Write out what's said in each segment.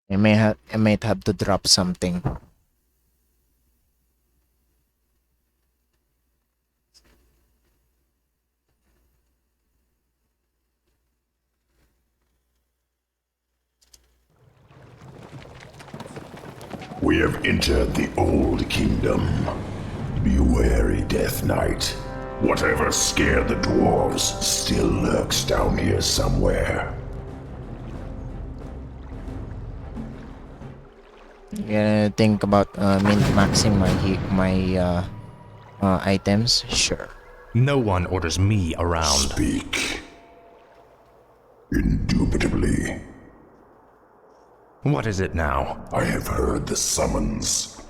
I might have to drop something. We have entered the Old Kingdom. Be wary, Death Knight. Whatever scared the dwarves still lurks down here somewhere. Gonna think about min-maxing my items? Sure. No one orders me around. Speak. Indubitably. What is it now? I have heard the summons.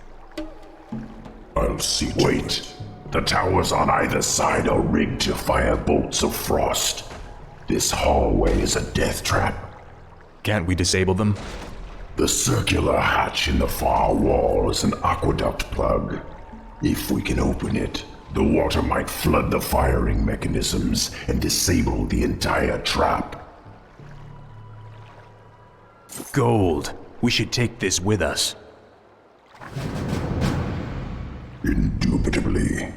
I'll see to Wait. The towers on either side are rigged to fire bolts of frost. This hallway is a death trap. Can't we disable them? The circular hatch in the far wall is an aqueduct plug. If we can open it, the water might flood the firing mechanisms and disable the entire trap. Gold. We should take this with us. Indubitably.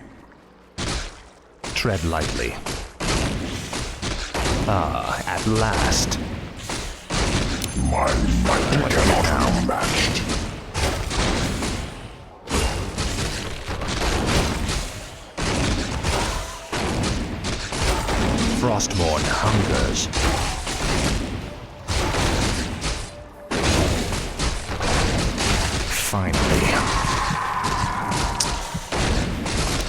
Tread lightly. Ah, at last. My might cannot be matched. Frostmourne hungers. Finally.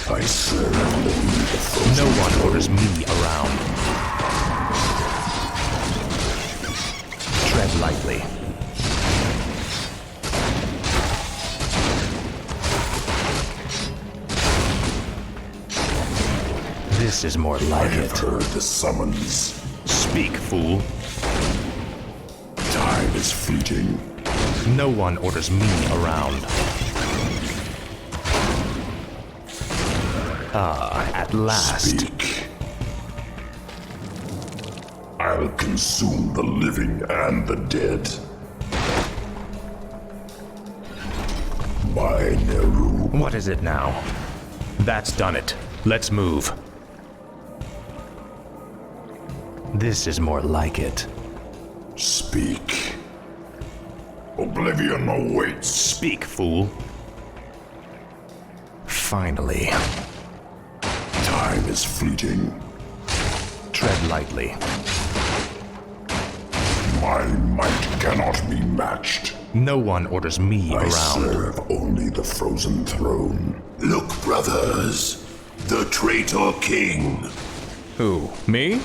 I serve only the frozen No one orders me around. Tread lightly. This is more I like have it. heard the summons. Speak, fool. Time is fleeting. No one orders me around. Ah, at last. Speak. I'll consume the living and the dead. By Neru. What is it now? That's done it. Let's move. This is more like it. Speak. Oblivion awaits. Speak, fool. Finally. Time is fleeting. Tread lightly. My might cannot be matched. No one orders me I around. serve only the frozen throne. Look, brothers. The traitor king. Who? Me?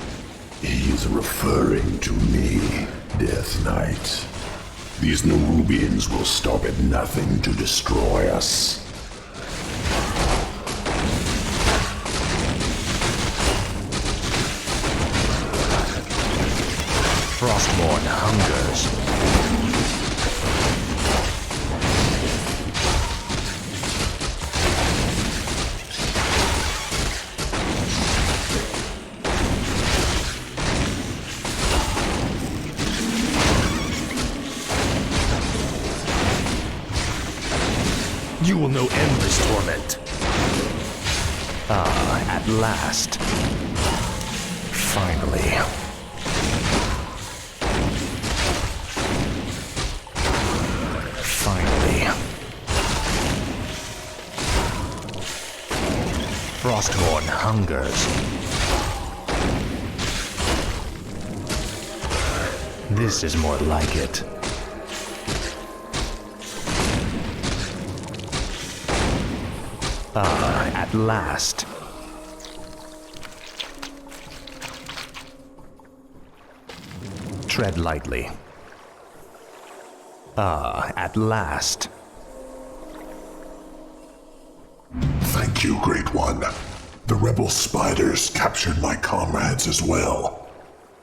He is referring to me, Death Knight. These Nerubians will stop at nothing to destroy us. Frostmourne hungers. You will know endless torment. Ah, at last. Finally. Finally. Frostmourne hungers. This is more like it. Ah, at last. Tread lightly. Ah, at last. Thank you, Great One. The rebel spiders captured my comrades as well.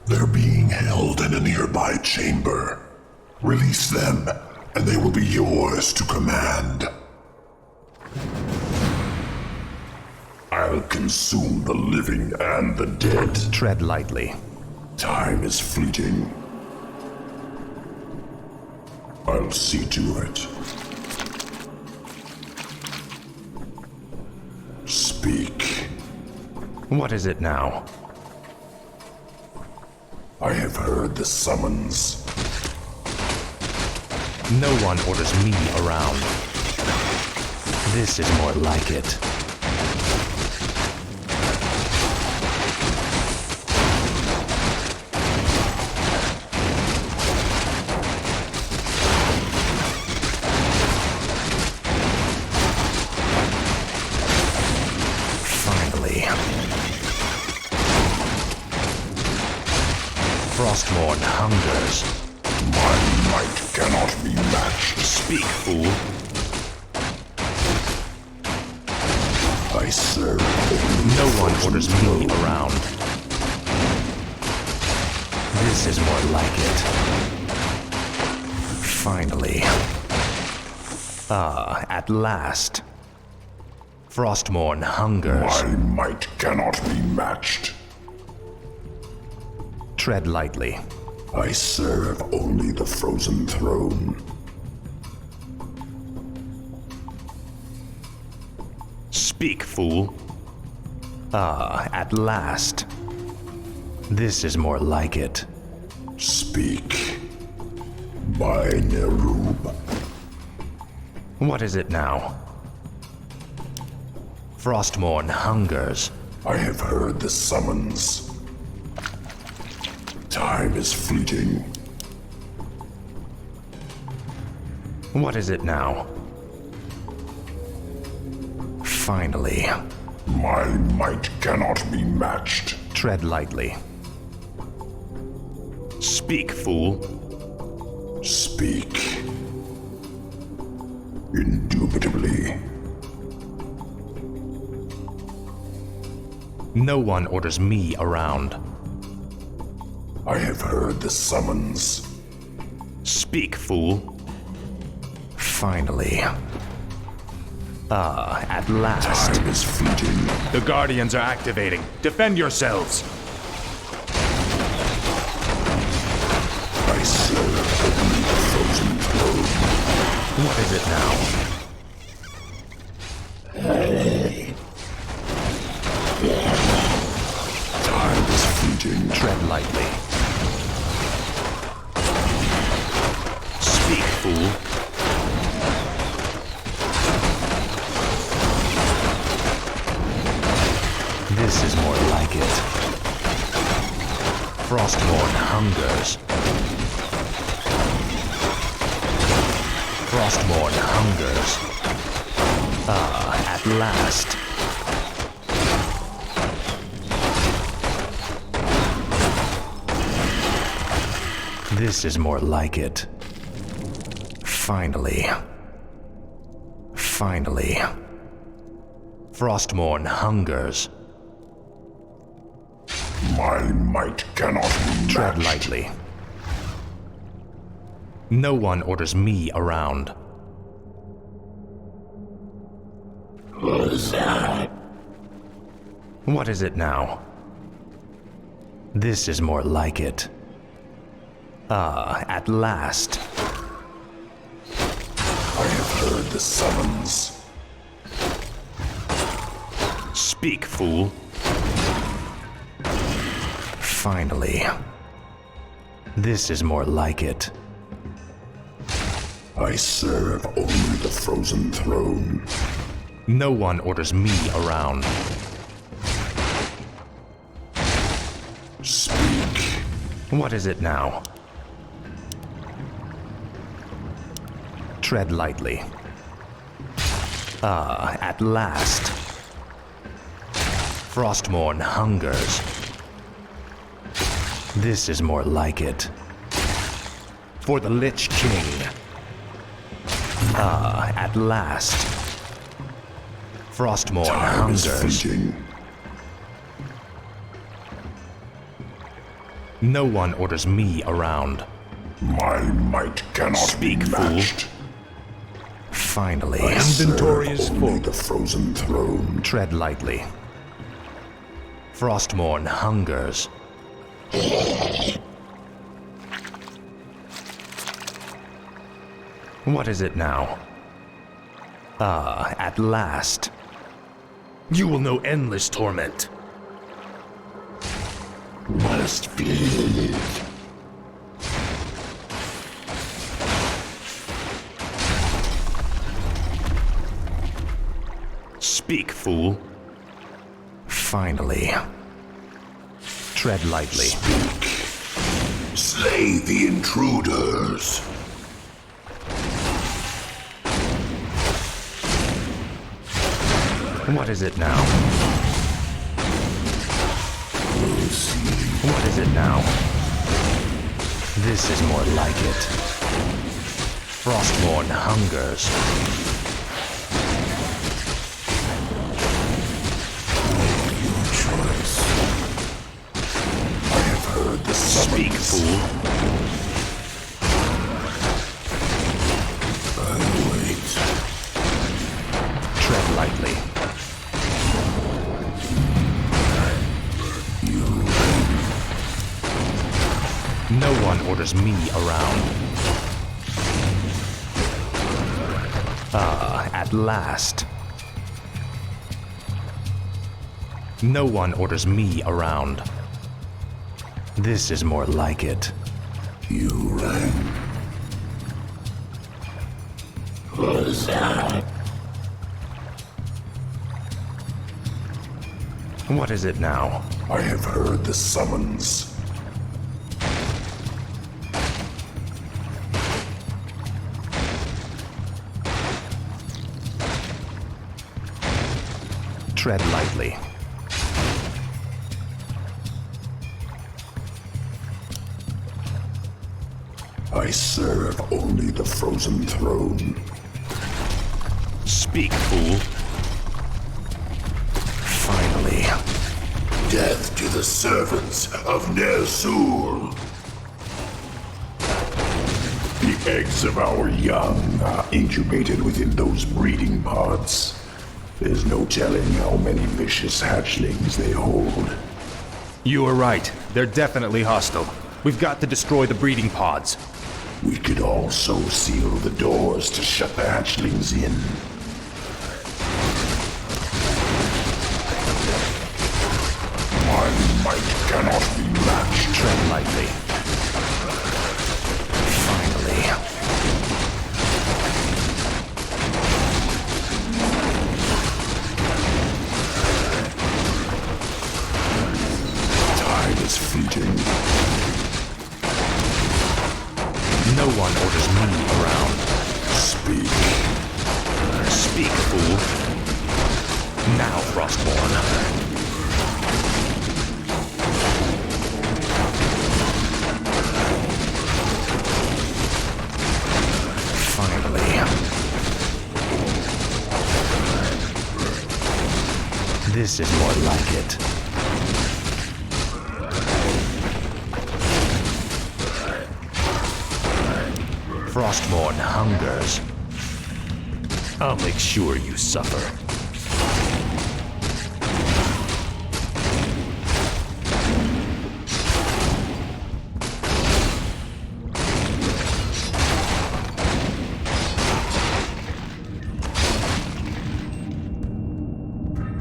They're being held in a nearby chamber. Release them, and they will be yours to command. I'll consume the living and the dead. Tread lightly. Time is fleeting. I'll see to it. Speak. What is it now? I have heard the summons. No one orders me around. This is more like it. Finally. Frostmourne hungers. My might cannot be matched. Speak, fool. I serve No one orders me around. This is more like it. Finally. At last. Frostmourne hungers. My might cannot be matched. Tread lightly. I serve only the frozen throne. Speak, fool. At last. This is more like it. Speak. By Nerub. What is it now? Frostmourne hungers. I have heard the summons. Time is fleeting. What is it now? Finally. My might cannot be matched. Tread lightly. Speak, fool. Speak. Indubitably. No one orders me around. I have heard the summons. Speak, fool. Finally. At last. Time is fleeting. The Guardians are activating. Defend yourselves. I serve only the frozen throne. What is it now? Time is fleeting. Tread lightly. Speak, fool. This is more like it. Frostmourne hungers. Frostmourne hungers. At last. This is more like it. Finally. Finally. Frostmourne hungers. My might cannot be Tread matched. lightly. No one orders me around. What is it now? This is more like it. At last. I have heard the summons. Speak, fool. Finally. This is more like it. I serve only the frozen throne. No one orders me around. Speak. What is it now? Tread lightly. At last. Frostmourne hungers. This is more like it. For the Lich King. At last. Frostmourne Time is hungers. fleeting. No one orders me around. My might cannot Speak, be fool. matched. Finally. I Inventory serve is only full. the frozen throne. Tread lightly. Frostmourne hungers. What is it now? Ah, at last. You will know endless torment. Must feel it. Speak, fool. Finally. Tread lightly. Speak. Slay the intruders. What is it now? What is it now? This is more like it. Frostborn hungers. Your choice. I have heard the Speak, summons. fool. I'll wait. Tread lightly. No one orders me around. Ah, at last. No one orders me around. This is more like it. You rang. What is that? What is it now? I have heard the summons. Tread lightly. I serve only the frozen throne. Speak, fool. Finally. Death to the servants of Ner'zhul. The eggs of our young are incubated within those breeding pods. There's no telling how many vicious hatchlings they hold. You are right. They're definitely hostile. We've got to destroy the breeding pods. We could also seal the doors to shut the hatchlings in. My might cannot be matched. Tread lightly. Finally. Time is fleeting. No one orders me around. Speak. Speak, fool. Now, Frostborn. Finally. This is more like it. Frostborn hungers. I'll make sure you suffer.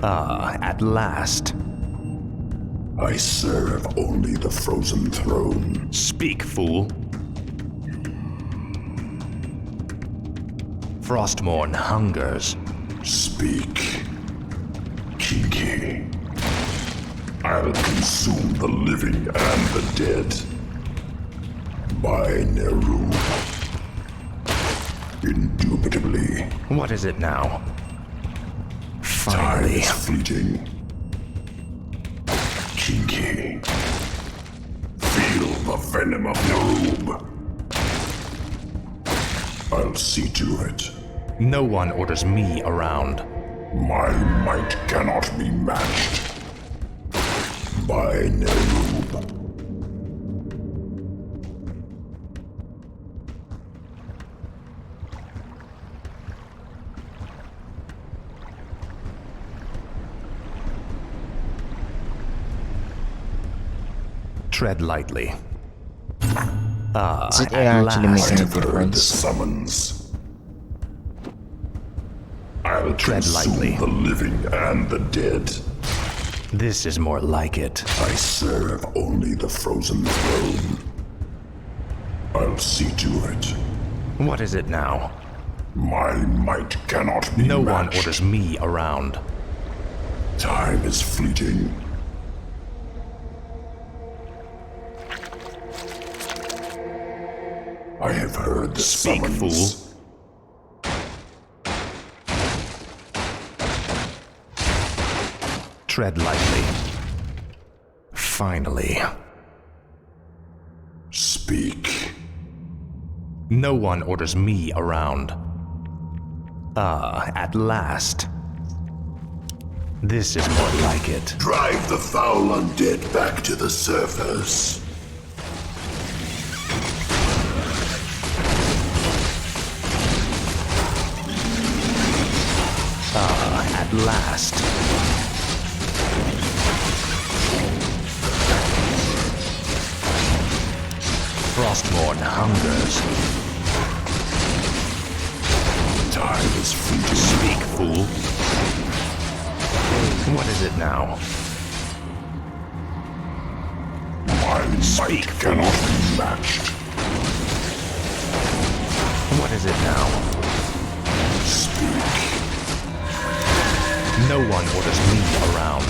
Ah, at last. I serve only the frozen throne. Speak, fool. Frostborn hungers. Speak. Kinky. I'll consume the living and the dead. By Neru. Indubitably. What is it now? Time Finally. is fleeting. Kinky. Feel the venom of Nerub. I'll see to it. No one orders me around. My might cannot be matched. By Nerub. Tread lightly. Ah, Is it at actually last. I making a have heard the difference? summons. I'll Tread consume lightly. the living and the dead. This is more like it. I serve only the frozen throne. I'll see to it. What is it now? My might cannot be No one matched. orders me around. Time is fleeting. I have heard the Speak, summons. fool. Tread lightly. Finally. Speak. No one orders me around. At last. This is more like it. Drive the foul undead back to the surface. At last. Frostmourne hungers. Time is fleeting. Speak, fool. What is it now? My Speak, might cannot be matched. What is it now? Speak. No one orders me around.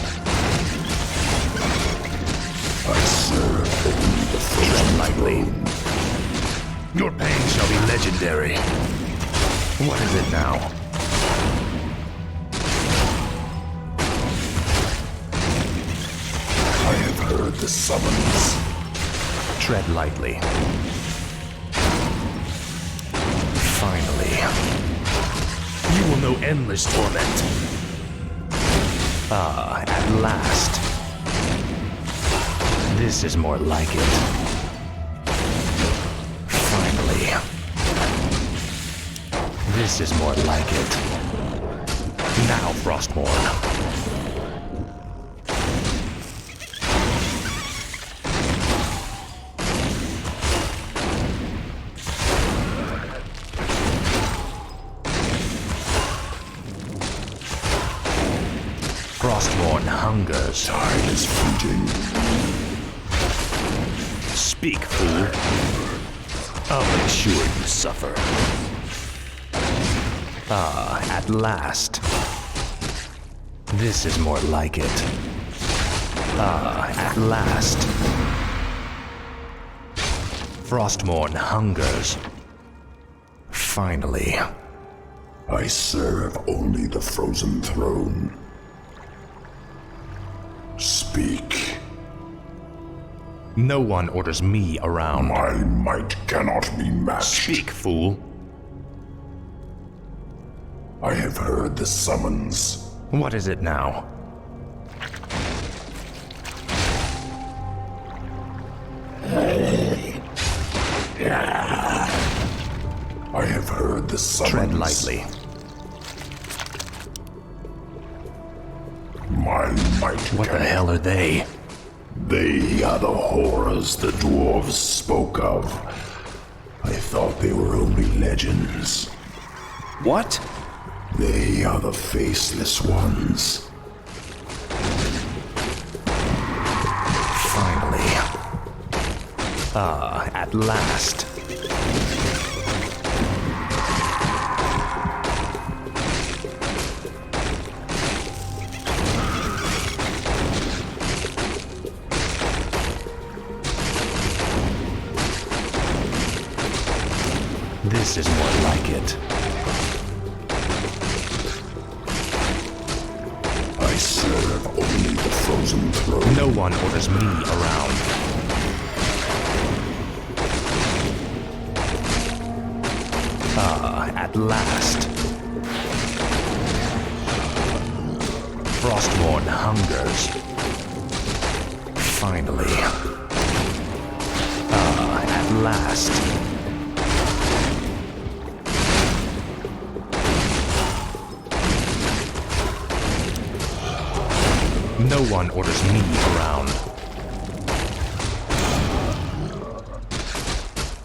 I serve only the frozen Lightly. throne. Your pain shall be legendary. What is it now? I have heard the summons. Tread lightly. Finally. You will know endless torment. At last. This is more like it. Finally. This is more like it. Now, Frostmourne. Frostmourne hungers. Time is fleeting. Speak, fool. I'll make sure you suffer. At last. This is more like it. At last. Frostmourne hungers. Finally. I serve only the frozen throne. Speak. No one orders me around. My might cannot be matched. Speak, fool. I have heard the summons. What is it now? I have heard the summons. Tread lightly. My might What the cannot. hell are they? They are the horrors the dwarves spoke of. I thought they were only legends. What? They are the faceless ones. Finally. At last. This is more like it. I serve only the frozen throne. No one orders me around. At last. Frostmourne hungers. Finally. At last. No one orders me around.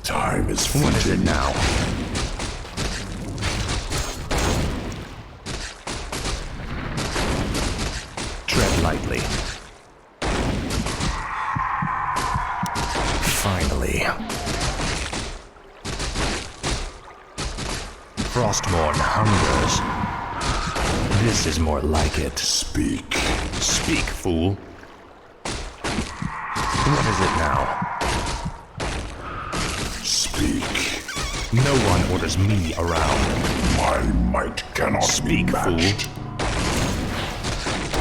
Time is What is it fleeting. now? Tread lightly. Finally. Frostmourne hungers. This is more like it. Speak. Speak, fool. What is it now? Speak. No one orders me around. My might cannot Speak, be fool. matched.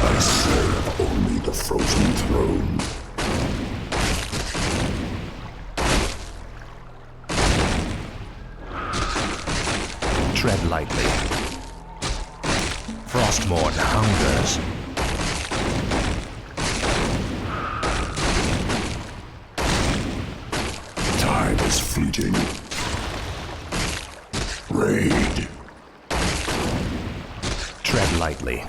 I serve only the frozen throne. Tread lightly. Frostmourne hungers. Time is fleeting. Raid. Tread lightly.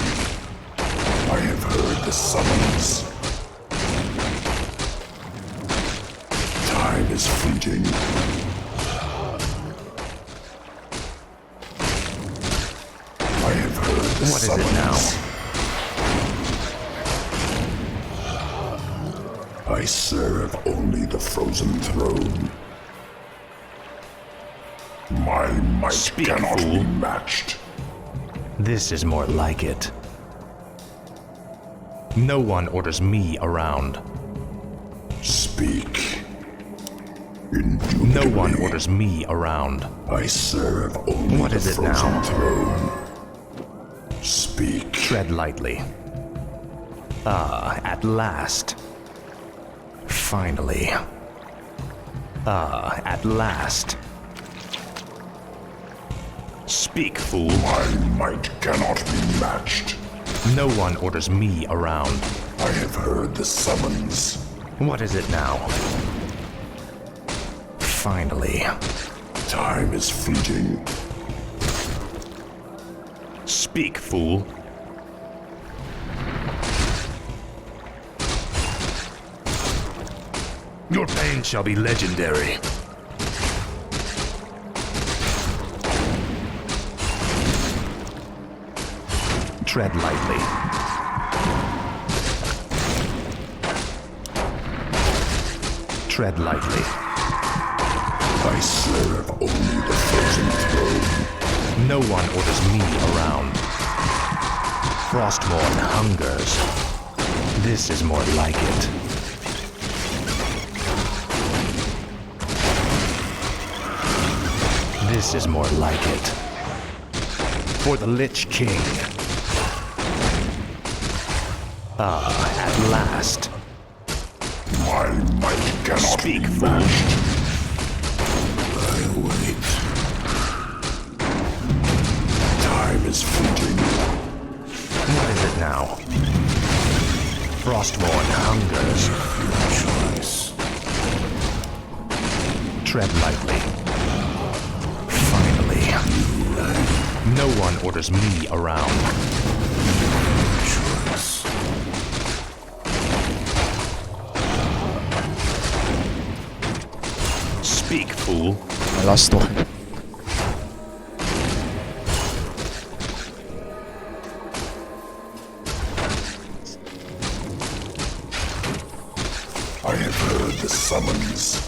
I have heard the summons. Time is fleeting. I have heard the What is summons. it now? I serve only the frozen throne. My might Speak, cannot fool. be matched. This is more like it. No one orders me around. Speak. No Indubitably, one orders me around. I serve only What the is it frozen now? throne. Speak. Tread lightly. Ah, at last. Finally. Ah, at last. Speak, fool. My might cannot be matched. No one orders me around. I have heard the summons. What is it now? Finally. Time is fleeting. Speak, fool. Your pain shall be legendary. Tread lightly. Tread lightly. I serve only the frozen throne. No one orders me around. Frostmourne hungers. This is more like it. This is more like it. For the Lich King. Ah, at last. My might cannot Speak, be fool. matched. I wait. Time is fleeting. What is it now? Frostmourne hungers. Choice. Tread lightly. Finally. No one orders me around. Choice. Speak, fool. I lost one. I have heard the summons.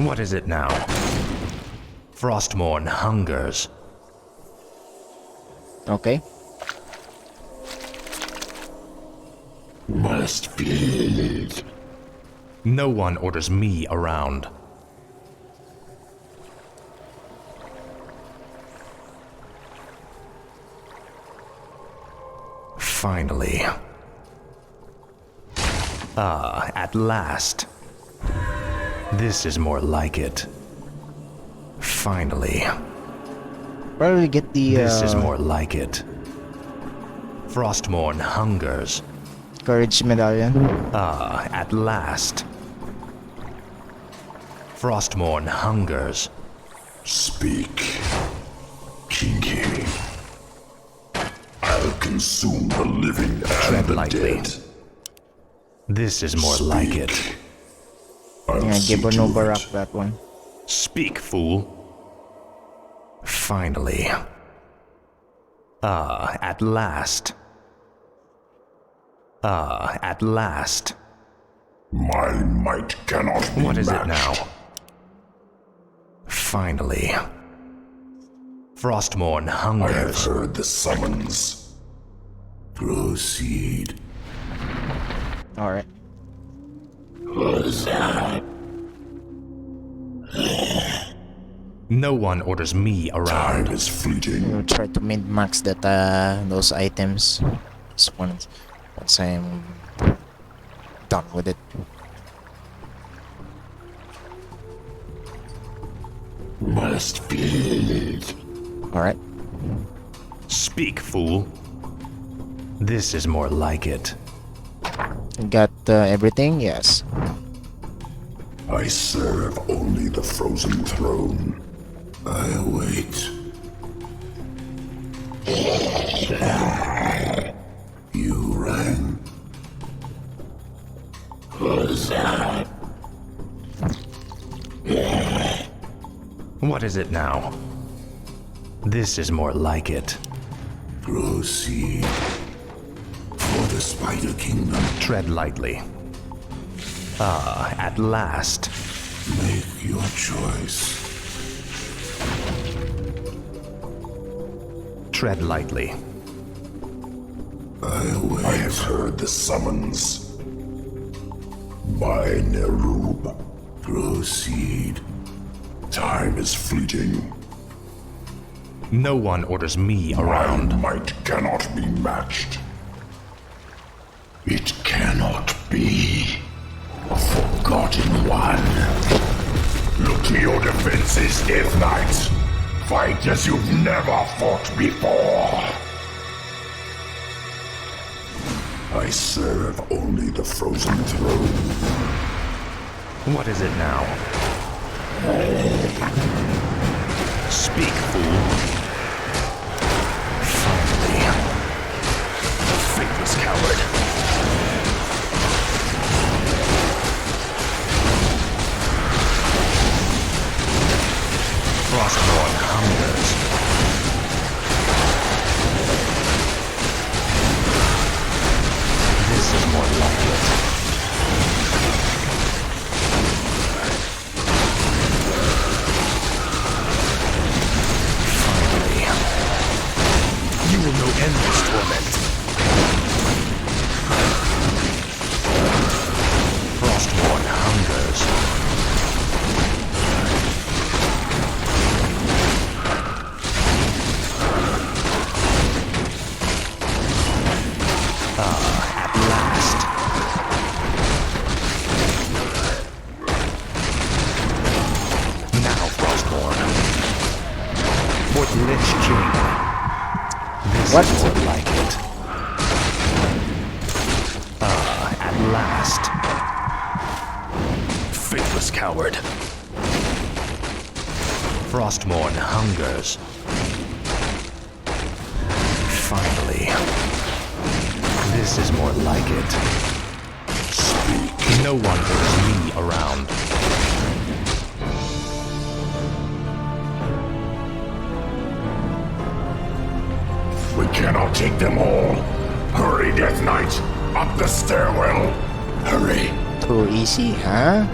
What is it now? Frostmourne hungers. Okay. Must bleed. No one orders me around. Finally. Ah, at last. This is more like it. Finally. Probably get the This is more like it. Frostmourne hungers. courage medallion. Ah, at last. Frostmourne hungers. Speak. Kinky. I'll consume the living and Tread the lightly. dead. This is more like it. I'll Yeah, see give her to no it. Barak that one. Speak, fool. Finally. Ah, at last. Ah, at last. My might cannot be What is it matched. now? Finally. Frostmourne I have hungers. heard the summons. Proceed. Alright. No one orders me around. Time is fleeting. We'll try to min-max that those items. Just once I'm done with it. Must build. Alright. Speak, fool. This is more like it. Got everything? Yes. I serve only the frozen throne. I await. You rang. What is it now? This is more like it. Proceed. For the Spider Kingdom, Tread lightly. Ah, at last. make your choice. Tread lightly. I await. I have heard the summons. By Nerub. Proceed. Time is fleeting. No one orders me My around. might cannot be matched. It cannot be. A forgotten one. Look to your defenses, Death Knight. Fight as you've never fought before. I serve only the frozen throne. What is it now? Speak, fool. Finally. Faithless coward. Frostmourne hungers. This is more like it. Finally. You will know endless torment. Frostmourne hungers. At last. Now, Frostmourne. For the Lich King. This What? is more like it. At last. Faithless coward. Frostmourne hungers. Finally. This is more like it. Speak. No one orders me around. We cannot take them all. Hurry, Death Knight. Up the stairwell. Hurry. Too easy, huh?